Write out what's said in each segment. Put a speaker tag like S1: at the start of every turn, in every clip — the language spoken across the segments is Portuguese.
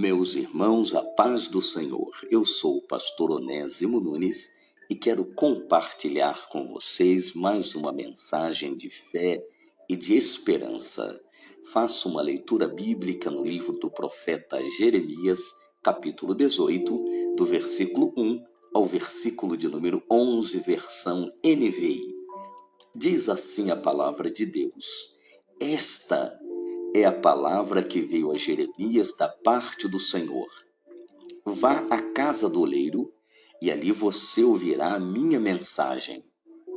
S1: Meus irmãos, a paz do Senhor. Eu sou o pastor Onésimo Nunes e quero compartilhar com vocês mais uma mensagem de fé e de esperança. Faço uma leitura bíblica no livro do profeta Jeremias, capítulo 18, do versículo 1 ao versículo de número 11, versão NVI. Diz assim a palavra de Deus: Esta é a palavra que veio a Jeremias da parte do Senhor. Vá à casa do oleiro, e ali você ouvirá a minha mensagem.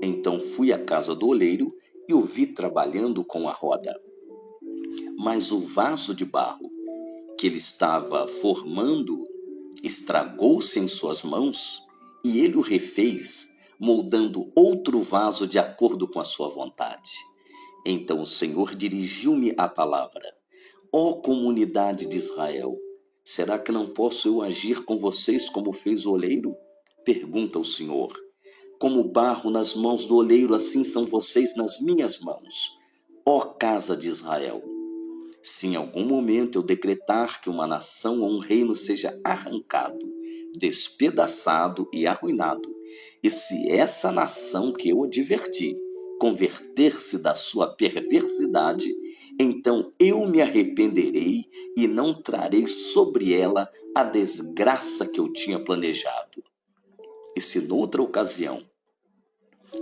S1: Então fui à casa do oleiro e o vi trabalhando com a roda. Mas o vaso de barro que ele estava formando estragou-se em suas mãos, e ele o refez, moldando outro vaso de acordo com a sua vontade. Então o Senhor dirigiu-me a palavra: Ó comunidade de Israel, será que não posso eu agir com vocês como fez o oleiro? Pergunta o Senhor. Como barro nas mãos do oleiro, assim são vocês nas minhas mãos, ó casa de Israel. Se em algum momento eu decretar que uma nação ou um reino seja arrancado, despedaçado e arruinado, e se essa nação que eu adverti converter-se da sua perversidade, então eu me arrependerei e não trarei sobre ela a desgraça que eu tinha planejado. E se noutra ocasião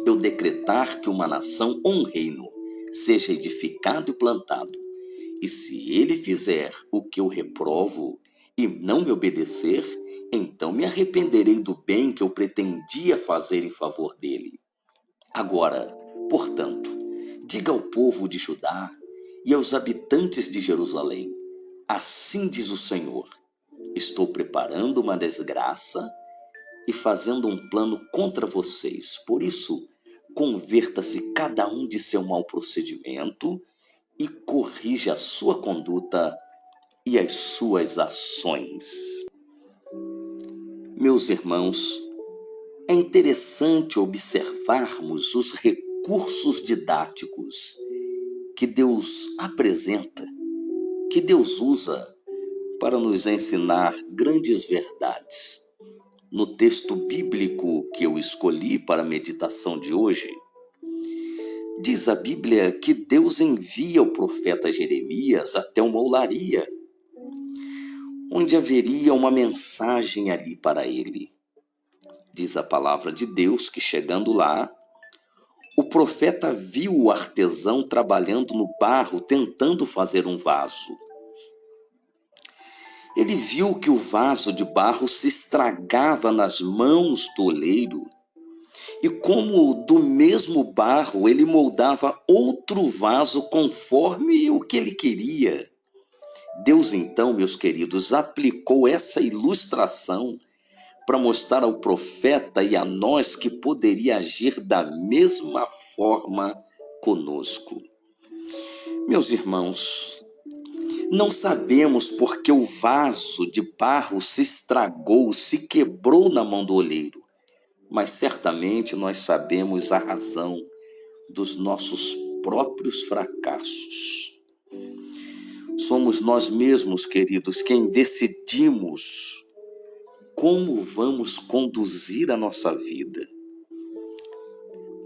S1: eu decretar que uma nação ou um reino seja edificado e plantado, e se ele fizer o que eu reprovo e não me obedecer, então me arrependerei do bem que eu pretendia fazer em favor dele. Agora, portanto, diga ao povo de Judá e aos habitantes de Jerusalém: assim diz o Senhor, estou preparando uma desgraça e fazendo um plano contra vocês. Por isso, converta-se cada um de seu mau procedimento e corrija a sua conduta e as suas ações. Meus irmãos, é interessante observarmos os recursos didáticos que Deus apresenta, que Deus usa para nos ensinar grandes verdades. No texto bíblico que eu escolhi para a meditação de hoje, diz a Bíblia que Deus envia o profeta Jeremias até uma olaria, onde haveria uma mensagem ali para ele. Diz a palavra de Deus que, chegando lá, o profeta viu o artesão trabalhando no barro, tentando fazer um vaso. Ele viu que o vaso de barro se estragava nas mãos do oleiro, e como do mesmo barro ele moldava outro vaso conforme o que ele queria. Deus então, meus queridos, aplicou essa ilustração para mostrar ao profeta e a nós que poderia agir da mesma forma conosco. Meus irmãos, não sabemos porque o vaso de barro se estragou, se quebrou na mão do oleiro, mas certamente nós sabemos a razão dos nossos próprios fracassos. Somos nós mesmos, queridos, quem decidimos como vamos conduzir a nossa vida.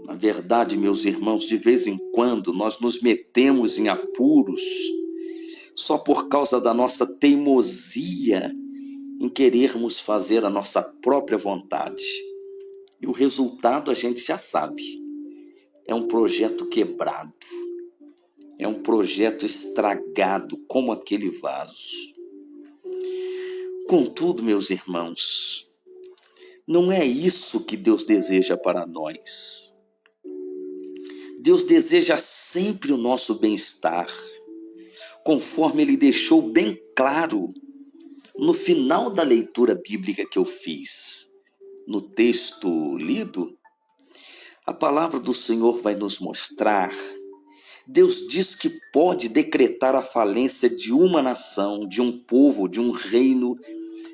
S1: Na verdade, meus irmãos, de vez em quando nós nos metemos em apuros só por causa da nossa teimosia em querermos fazer a nossa própria vontade. E o resultado a gente já sabe. É um projeto quebrado. É um projeto estragado como aquele vaso. Contudo, meus irmãos, não é isso que Deus deseja para nós. Deus deseja sempre o nosso bem-estar, conforme Ele deixou bem claro no final da leitura bíblica que eu fiz. No texto lido, a palavra do Senhor vai nos mostrar. Deus diz que pode decretar a falência de uma nação, de um povo, de um reino,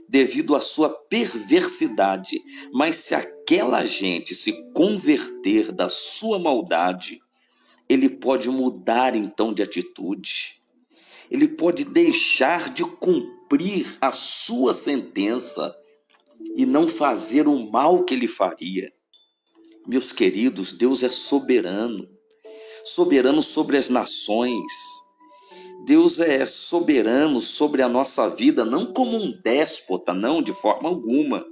S1: devido à sua perversidade. Mas se aquela gente se converter da sua maldade, ele pode mudar então de atitude. Ele pode deixar de cumprir cumprir a sua sentença e não fazer o mal que ele faria. Meus queridos, Deus é soberano, soberano sobre as nações. Deus é soberano sobre a nossa vida, não como um déspota, não, de forma alguma,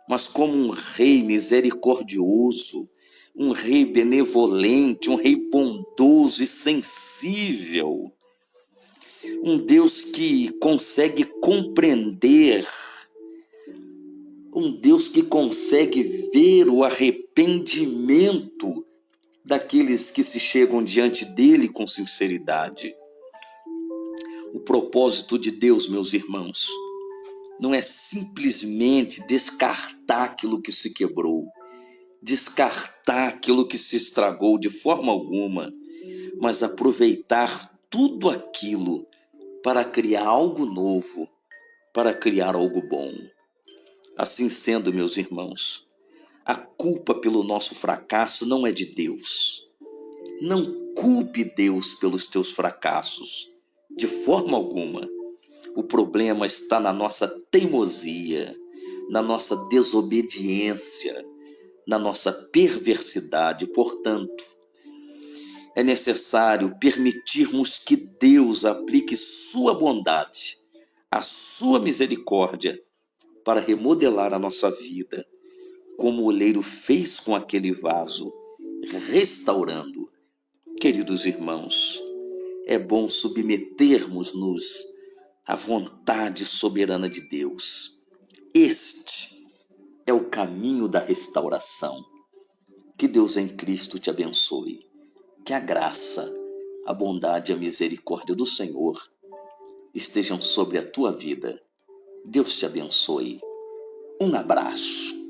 S1: mas como um rei misericordioso, um rei benevolente, um rei bondoso e sensível. Um Deus que consegue compreender, um Deus que consegue ver o arrependimento daqueles que se chegam diante dele com sinceridade. O propósito de Deus, meus irmãos, não é simplesmente descartar aquilo que se quebrou, descartar aquilo que se estragou de forma alguma, mas aproveitar tudo aquilo para criar algo novo, para criar algo bom. Assim sendo, meus irmãos, a culpa pelo nosso fracasso não é de Deus. Não culpe Deus pelos teus fracassos, de forma alguma. O problema está na nossa teimosia, na nossa desobediência, na nossa perversidade. Portanto, é necessário permitirmos que Deus aplique sua bondade, a sua misericórdia, para remodelar a nossa vida, como o oleiro fez com aquele vaso, restaurando. Queridos irmãos, é bom submetermos-nos à vontade soberana de Deus. Este é o caminho da restauração. Que Deus em Cristo te abençoe. Que a graça, a bondade e a misericórdia do Senhor estejam sobre a tua vida. Deus te abençoe. Um abraço.